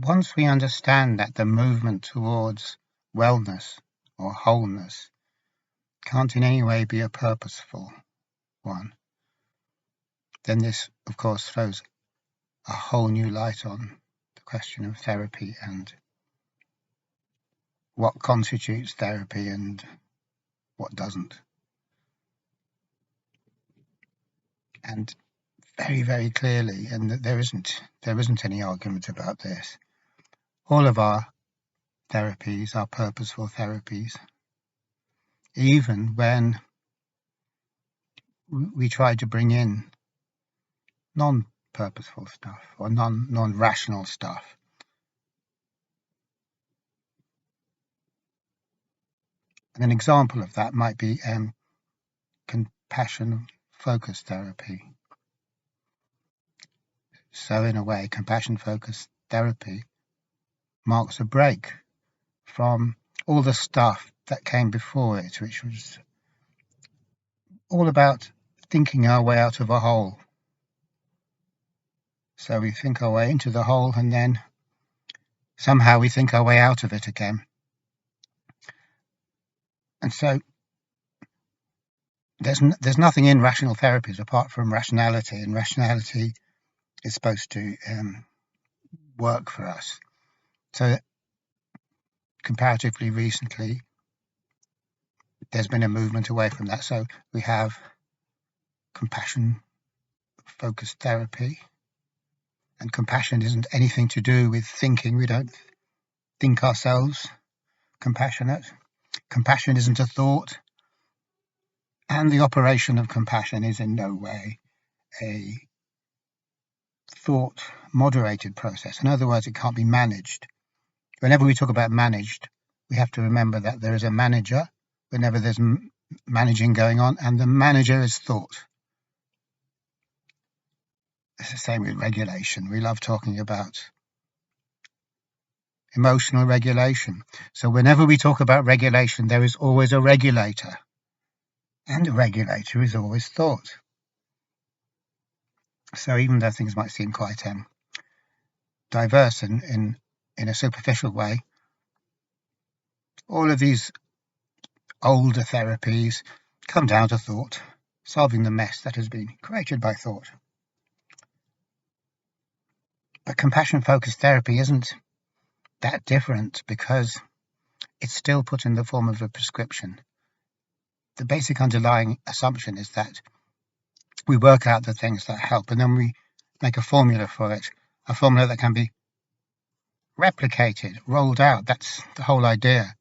once we understand that the movement towards wellness or wholeness can't in any way be a purposeful one, then this, of course, throws a whole new light on the question of therapy and what constitutes therapy and what doesn't. And very, very clearly, and there isn't any argument about this, all of our therapies are purposeful therapies, even when we try to bring in non-purposeful stuff or non-rational stuff. And an example of that might be compassion-focused therapy. So in a way, compassion-focused therapy marks a break from all the stuff that came before it, which was all about thinking our way out of a hole. So we think our way into the hole and then somehow we think our way out of it again. And so there's nothing in rational therapies apart from rationality, and rationality is supposed to work for us. So comparatively recently, there's been a movement away from that. So we have compassion-focused therapy, and compassion isn't anything to do with thinking. We don't think ourselves compassionate. Compassion isn't a thought, and the operation of compassion is in no way a thought moderated process. In other words, it can't be managed. Whenever we talk about managed, we have to remember that there is a manager whenever there's managing going on, and the manager is thought. It's the same with regulation. We love talking about emotional regulation. So whenever we talk about regulation, there is always a regulator, and a regulator is always thought. So even though things might seem quite diverse in a superficial way, all of these older therapies come down to thought, solving the mess that has been created by thought. But compassion-focused therapy isn't that different because it's still put in the form of a prescription. The basic underlying assumption is that we work out the things that help, and then we make a formula for it, a formula that can be replicated, rolled out. That's the whole idea.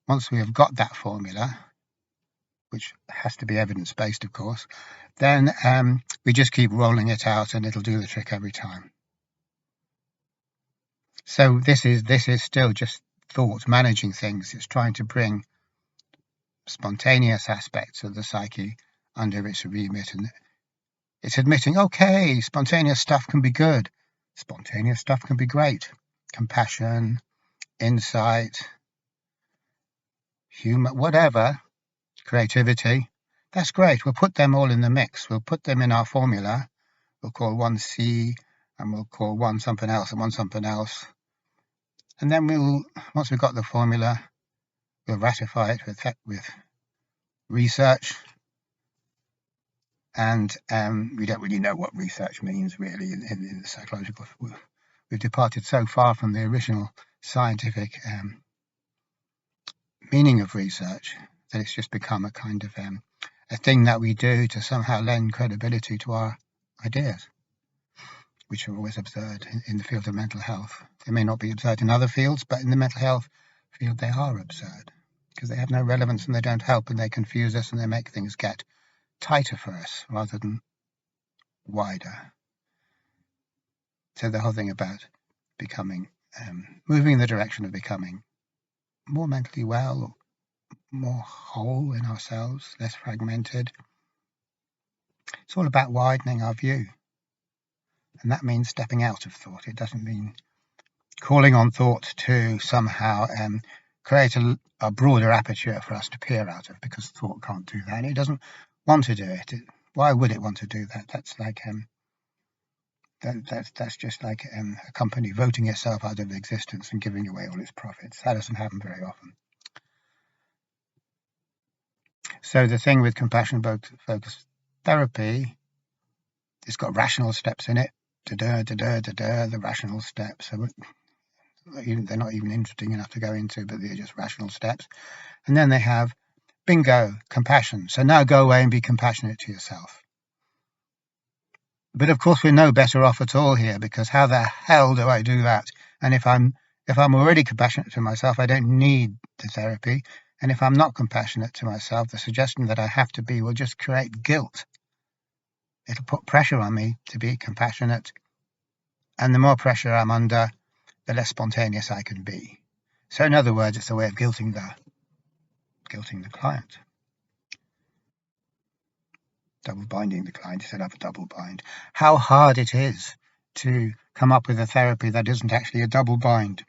Once we have got that formula, which has to be evidence-based, of course, then we just keep rolling it out and it'll do the trick every time. So this is still just thought managing things. It's trying to bring spontaneous aspects of the psyche under its remit, and it's admitting, okay, spontaneous stuff can be good, spontaneous stuff can be great. Compassion, insight, humor, whatever, creativity, that's great. We'll put them all in the mix. We'll put them in our formula. We'll call one C, and we'll call one something else and one something else. And then once we've got the formula, we'll ratify it with research. And we don't really know what research means, really, in the psychological. We've departed so far from the original scientific meaning of research that it's just become a kind of a thing that we do to somehow lend credibility to our ideas, which are always absurd in the field of mental health. They may not be absurd in other fields, but in the mental health field they are absurd because they have no relevance and they don't help, and they confuse us and they make things get tighter for us rather than wider. So the whole thing about becoming, moving in the direction of becoming more mentally well, more whole in ourselves, less fragmented. It's all about widening our view. And that means stepping out of thought. It doesn't mean calling on thought to somehow create a broader aperture for us to peer out of, because thought can't do that. And it doesn't want to do it. Why would it want to do that? That's like That's just like a company voting itself out of existence and giving away all its profits. That doesn't happen very often. So the thing with compassion-focused therapy, it's got rational steps in it. The rational steps. So they're not even interesting enough to go into, but they're just rational steps. And then they have, bingo, compassion. So now go away and be compassionate to yourself. But of course, we're no better off at all here, because how the hell do I do that? And if I'm already compassionate to myself, I don't need the therapy. And if I'm not compassionate to myself, the suggestion that I have to be will just create guilt. It'll put pressure on me to be compassionate. And the more pressure I'm under, the less spontaneous I can be. So in other words, it's a way of guilting the client. Double binding the client instead of a double bind. How hard it is to come up with a therapy that isn't actually a double bind.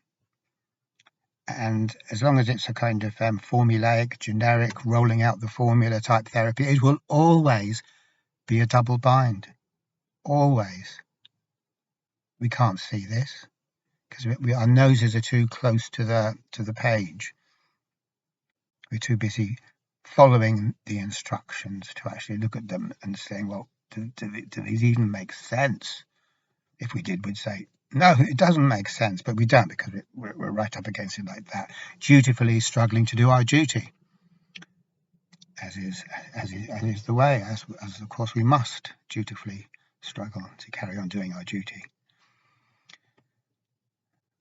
And as long as it's a kind of formulaic, generic, rolling out the formula type therapy, it will always be a double bind. Always. We can't see this because our noses are too close to the page. We're too busy following the instructions to actually look at them and saying, well, do these even make sense? If we did, we'd say, no, it doesn't make sense, but we don't, because we're right up against it like that, dutifully struggling to do our duty, as is the way, as of course we must dutifully struggle to carry on doing our duty.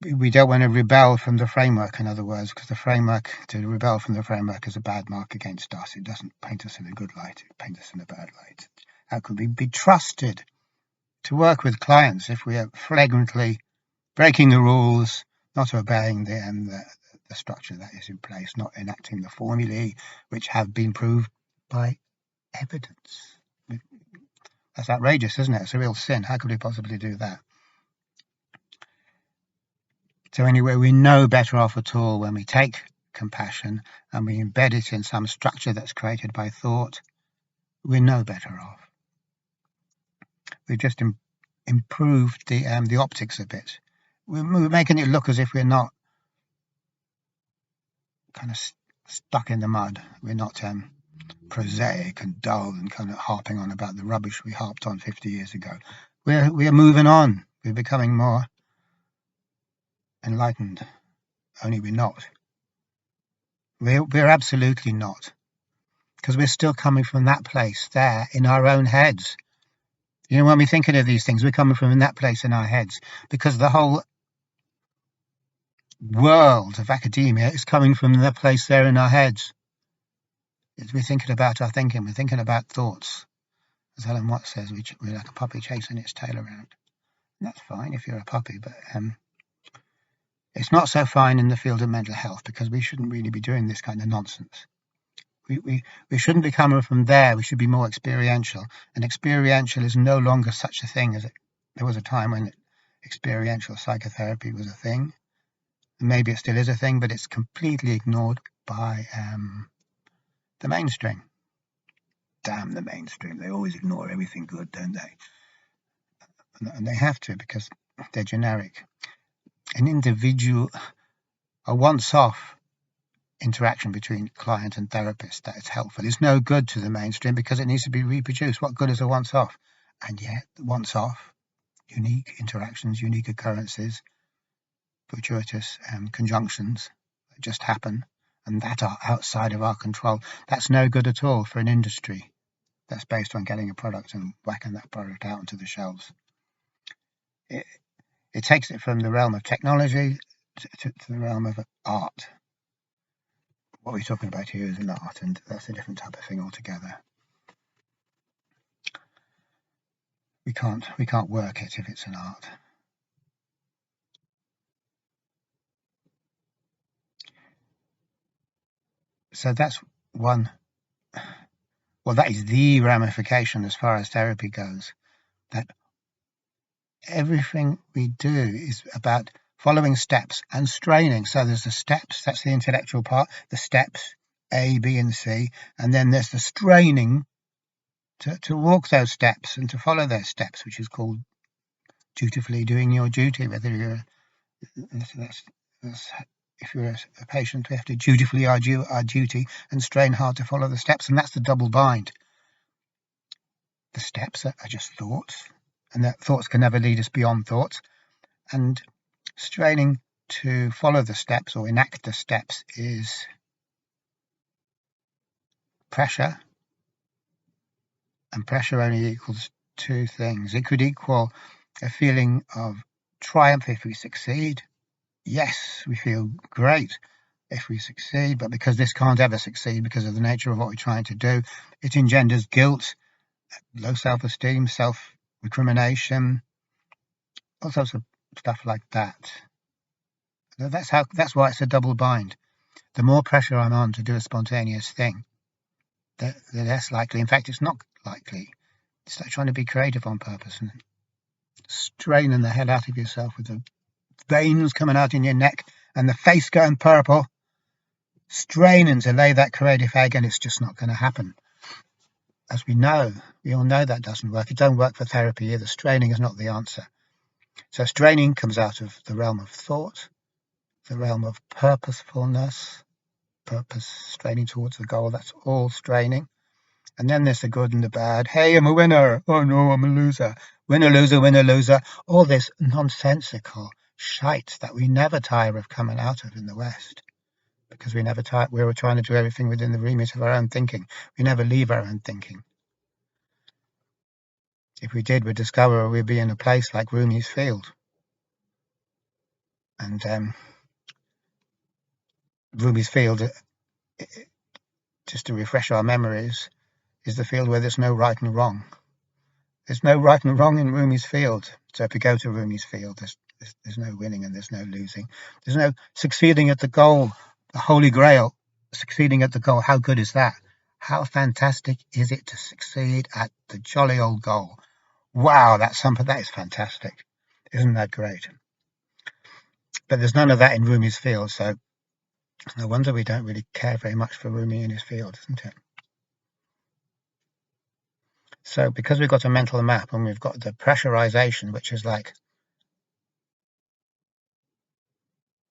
We don't want to rebel from the framework, in other words, because to rebel from the framework is a bad mark against us. It doesn't paint us in a good light, it paints us in a bad light. How could we be trusted to work with clients if we are flagrantly breaking the rules, not obeying the structure that is in place, not enacting the formulae which have been proved by evidence? That's outrageous, isn't it? It's a real sin. How could we possibly do that? So anyway, we're no better off at all when we take compassion and we embed it in some structure that's created by thought. We're no better off. We've just improved the optics a bit. We're making it look as if we're not kind of stuck in the mud. We're not prosaic and dull and kind of harping on about the rubbish we harped on 50 years ago. We're moving on. We're becoming more enlightened. Only we're not. We're absolutely not. Because we're still coming from that place there in our own heads. You know, when we're thinking of these things, we're coming from that place in our heads, because the whole world of academia is coming from the place there in our heads. We're thinking about our thinking, we're thinking about thoughts. As Helen Watts says, we're like a puppy chasing its tail around. And that's fine if you're a puppy, but it's not so fine in the field of mental health, because we shouldn't really be doing this kind of nonsense. We shouldn't be coming from there. We should be more experiential. And experiential is no longer such a thing as it. There was a time when experiential psychotherapy was a thing. And maybe it still is a thing, but it's completely ignored by the mainstream. Damn the mainstream. They always ignore everything good, don't they? And they have to, because they're generic. An individual, a once-off interaction between client and therapist that is helpful is no good to the mainstream, because it needs to be reproduced. What good is a once-off? And yet, once-off, unique interactions, unique occurrences, fortuitous conjunctions that just happen and that are outside of our control, that's no good at all for an industry that's based on getting a product and whacking that product out onto the shelves. It takes it from the realm of technology to the realm of art. What we're talking about here is an art, and that's a different type of thing altogether. We can't work it if it's an art. So that's one. Well, that is the ramification as far as therapy goes. That everything we do is about following steps and straining. So there's the steps, that's the intellectual part, the steps, A, B, and C, and then there's the straining to walk those steps and to follow those steps, which is called dutifully doing your duty, whether you're if you're a patient, we have to dutifully do our duty and strain hard to follow the steps, and that's the double bind. The steps are just thoughts, and that thoughts can never lead us beyond thoughts, and straining to follow the steps or enact the steps is pressure, and pressure only equals two things. It could equal a feeling of triumph if we succeed. Yes, we feel great if we succeed, but because this can't ever succeed because of the nature of what we're trying to do, it engenders guilt, low self-esteem, self-recrimination, all sorts of stuff like that. That's why it's a double bind. The more pressure I'm on to do a spontaneous thing, the less likely. In fact, it's not likely. It's like trying to be creative on purpose and straining the hell out of yourself with the veins coming out in your neck and the face going purple, straining to lay that creative egg, and it's just not going to happen. As we all know that doesn't work. It don't work for therapy either. Straining is not the answer. So straining comes out of the realm of thought, the realm of purposefulness, straining towards the goal. That's all straining. And then there's the good and the bad. Hey, I'm a winner. Oh no, I'm a loser. Winner, loser, winner, loser. All this nonsensical shite that we never tire of coming out of in the West. Because we were trying to do everything within the remit of our own thinking. We never leave our own thinking. If we did, we'd discover we'd be in a place like Rumi's Field. And Rumi's Field, just to refresh our memories, is the field where there's no right and wrong. There's no right and wrong in Rumi's Field. So if you go to Rumi's Field, there's no winning and there's no losing. There's no succeeding at the goal, the Holy Grail, succeeding at the goal. How good is that? How fantastic is it to succeed at the jolly old goal? Wow, that is fantastic. Isn't that great? But there's none of that in Rumi's Field, so no wonder we don't really care very much for Rumi in his field, isn't it? So because we've got a mental map and we've got the pressurization, which is like,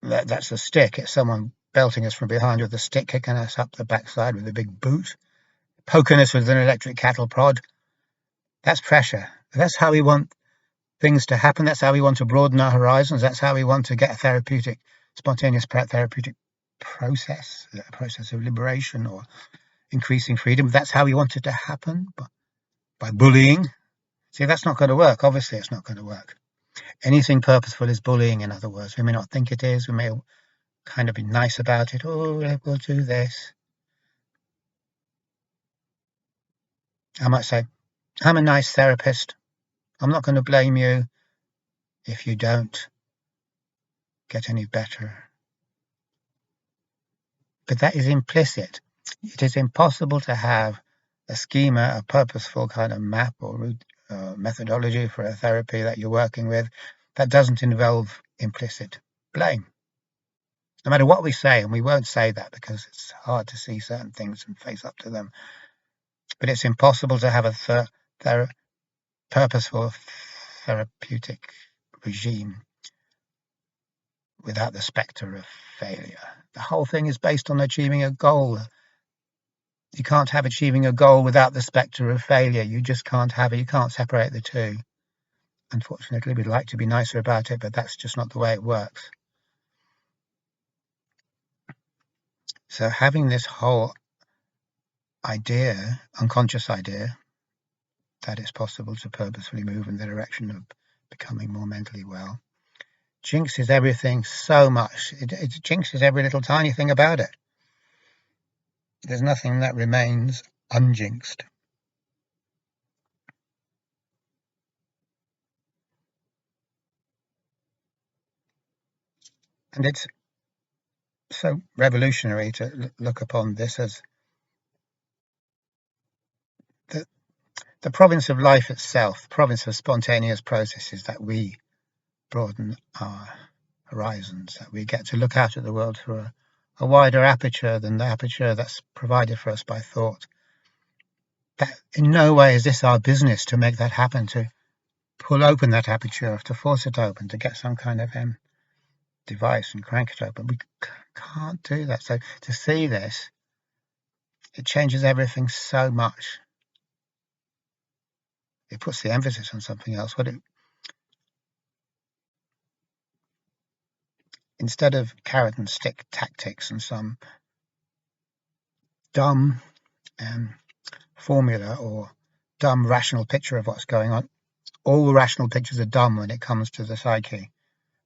that's a stick. It's someone belting us from behind with a stick, kicking us up the backside with a big boot, poking us with an electric cattle prod. That's pressure. That's how we want things to happen. That's how we want to broaden our horizons. That's how we want to get a spontaneous therapeutic process, a process of liberation or increasing freedom. That's how we want it to happen, by bullying. See, that's not going to work. Obviously, it's not going to work. Anything purposeful is bullying, in other words. We may not think it is. We may kind of be nice about it. Oh, we'll do this. I might say, I'm a nice therapist. I'm not going to blame you if you don't get any better. But that is implicit. It is impossible to have a schema, a purposeful kind of map or methodology for a therapy that you're working with that doesn't involve implicit blame. No matter what we say, and we won't say that because it's hard to see certain things and face up to them, but it's impossible to have a purposeful therapeutic regime without the spectre of failure. The whole thing is based on achieving a goal. You can't have achieving a goal without the spectre of failure. You just can't have it. You can't separate the two. Unfortunately, we'd like to be nicer about it, but that's just not the way it works. So having this whole idea, unconscious idea, that it's possible to purposefully move in the direction of becoming more mentally well, jinxes everything so much. It jinxes every little tiny thing about it. There's nothing that remains unjinxed. And it's so revolutionary to look upon this as the province of life itself, province of spontaneous processes, that we broaden our horizons, that we get to look out at the world through a wider aperture than the aperture that's provided for us by thought. That in no way is this our business to make that happen, to pull open that aperture, to force it open, to get some kind of device and crank it open. We can't do that. So to see this, it changes everything so much. It puts the emphasis on something else. Instead of carrot and stick tactics and some dumb formula or dumb rational picture of what's going on, all rational pictures are dumb when it comes to the psyche.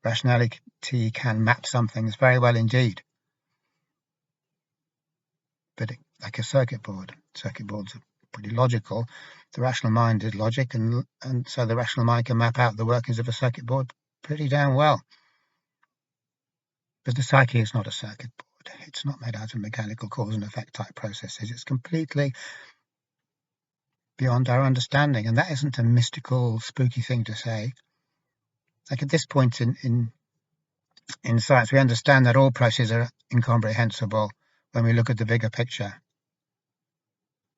Rationality can map some things very well indeed, but like a circuit boards are pretty logical. The rational mind is logic, and so the rational mind can map out the workings of a circuit board pretty damn well. But the psyche is not a circuit board. It's not made out of mechanical cause and effect type processes. It's completely beyond our understanding, and that isn't a mystical, spooky thing to say. Like at this point in science, we understand that all processes are incomprehensible when we look at the bigger picture.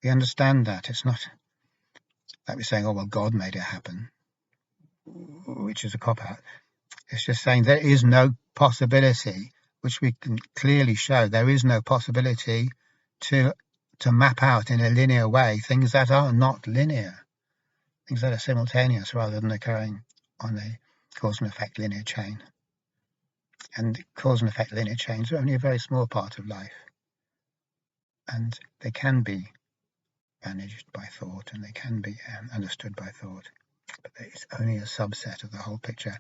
We understand that. It's not like we're saying, oh, well, God made it happen, which is a cop-out. It's just saying there is no possibility, which we can clearly show, there is no possibility to map out in a linear way things that are not linear, things that are simultaneous rather than occurring on a cause and effect linear chain. And cause and effect linear chains are only a very small part of life, and they can be managed by thought and they can be understood by thought, but it's only a subset of the whole picture.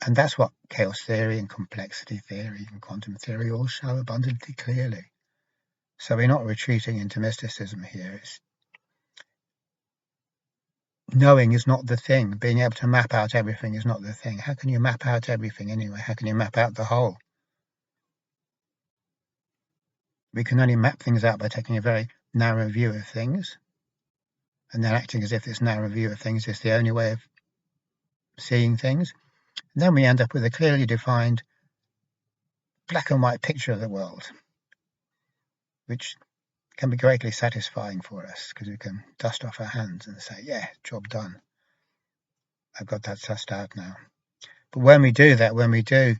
And that's what chaos theory and complexity theory and quantum theory all show abundantly clearly. So we're not retreating into mysticism here. It's knowing is not the thing. Being able to map out everything is not the thing. How can you map out everything anyway? How can you map out the whole? We can only map things out by taking a very narrow view of things and then acting as if this narrow view of things is the only way of seeing things. And then we end up with a clearly defined black and white picture of the world, which can be greatly satisfying for us because we can dust off our hands and say, yeah, job done. I've got that sussed out now. But when we do that, when we do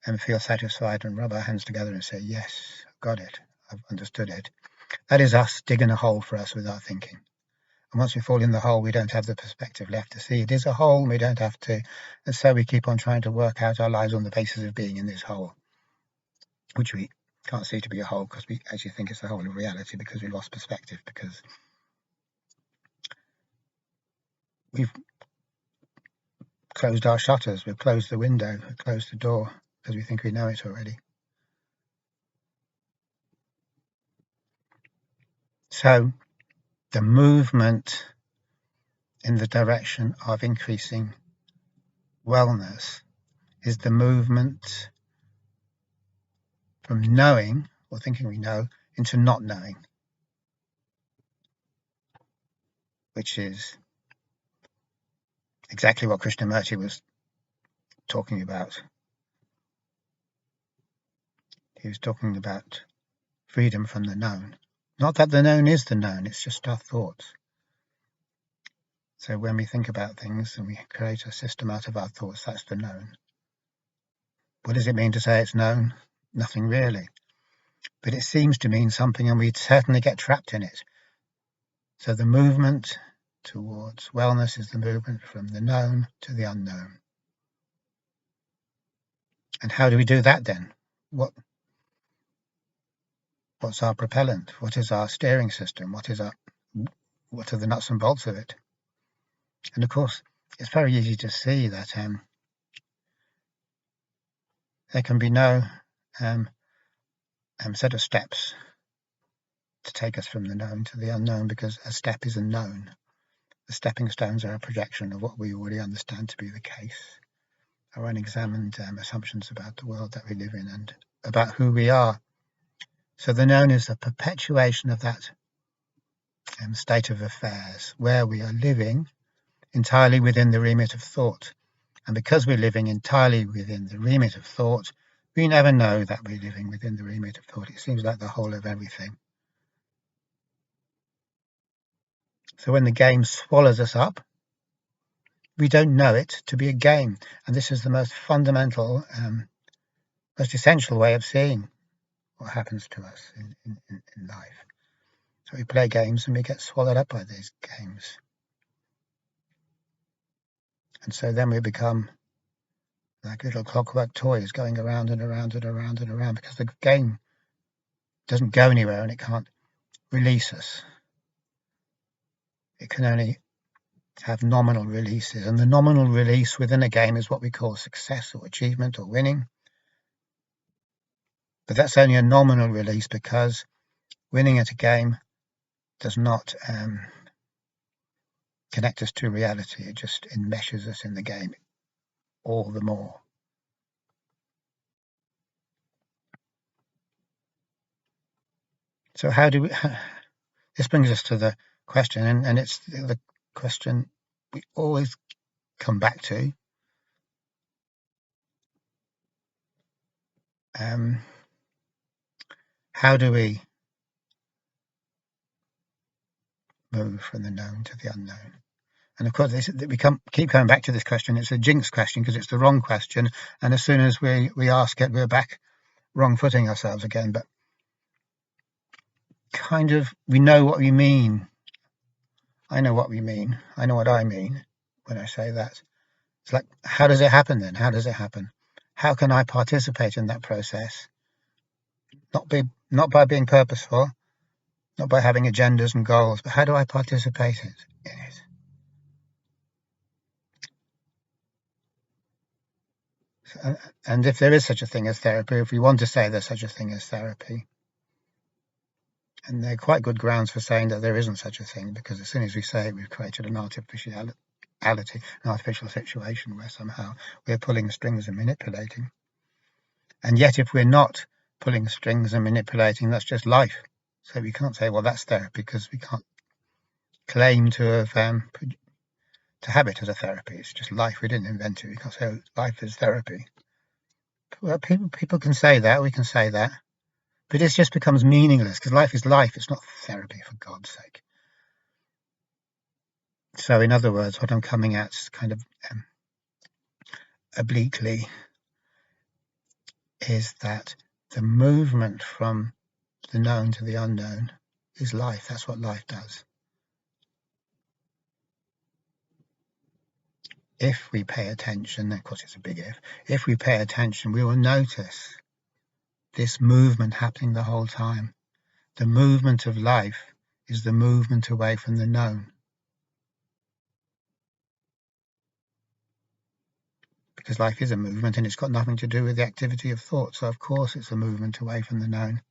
and feel satisfied and rub our hands together and say, yes, I've got it, I've understood it, that is us digging a hole for us with our thinking. And once we fall in the hole, we don't have the perspective left to see it is a hole, and we don't have to. And so we keep on trying to work out our lives on the basis of being in this hole, which we can't see to be a hole because we actually think it's the whole of reality because we lost perspective, because we've closed our shutters, we've closed the window, we've closed the door because we think we know it already. So the movement in the direction of increasing wellness is the movement from knowing or thinking we know into not knowing, which is exactly what Krishnamurti was talking about. He was talking about freedom from the known. Not that the known is the known, it's just our thoughts. So when we think about things and we create a system out of our thoughts, that's the known. What does it mean to say it's known? Nothing really. But it seems to mean something, and we certainly get trapped in it. So the movement towards wellness is the movement from the known to the unknown. And how do we do that then? What's our propellant? What is our steering system? What are the nuts and bolts of it? And of course, it's very easy to see that there can be no set of steps to take us from the known to the unknown, because a step is a known. The stepping stones are a projection of what we already understand to be the case, our unexamined assumptions about the world that we live in and about who we are. So the known is the perpetuation of that state of affairs where we are living entirely within the remit of thought. And because we're living entirely within the remit of thought, we never know that we're living within the remit of thought. It seems like the whole of everything. So when the game swallows us up, we don't know it to be a game. And this is the most fundamental, most essential way of seeing what happens to us in life. So we play games and we get swallowed up by these games. And so then we become like little clockwork toys going around and around and around and around, because the game doesn't go anywhere and it can't release us. It can only have nominal releases, and the nominal release within a game is what we call success or achievement or winning. But that's only a nominal release, because winning at a game does not connect us to reality. It just enmeshes us in the game all the more. So how do we, this brings us to the question, and it's the question we always come back to. How do we move from the known to the unknown? And of course, we keep coming back to this question. It's a jinx question because it's the wrong question. And as soon as we ask it, we're back wrong footing ourselves again. But kind of, we know what we mean. I know what we mean. I know what I mean when I say that. It's like, how does it happen then? How does it happen? How can I participate in that process? Not by being purposeful, not by having agendas and goals, but how do I participate in it? And if there is such a thing as therapy, if we want to say there's such a thing as therapy, and there are quite good grounds for saying that there isn't such a thing, because as soon as we say it, we've created an artificiality, an artificial situation where somehow we're pulling strings and manipulating. And yet, if we're not pulling strings and manipulating, that's just life. So we can't say, well, that's therapy, because we can't claim to have it as a therapy. It's just life. We didn't invent it. We can't say, oh, life is therapy. Well, people can say that. We can say that. But it just becomes meaningless, because life is life. It's not therapy, for God's sake. So in other words, what I'm coming at kind of obliquely is that the movement from the known to the unknown is life. That's what life does. If we pay attention, of course it's a big if we pay attention, we will notice this movement happening the whole time. The movement of life is the movement away from the known. Because life is a movement, and it's got nothing to do with the activity of thought. So of course it's a movement away from the known.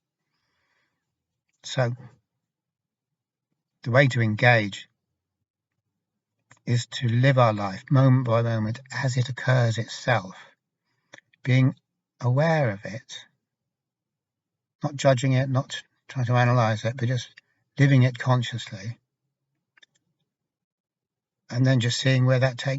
So the way to engage is to live our life moment by moment as it occurs itself, being aware of it, not judging it, not trying to analyze it, but just living it consciously, and then just seeing where that takes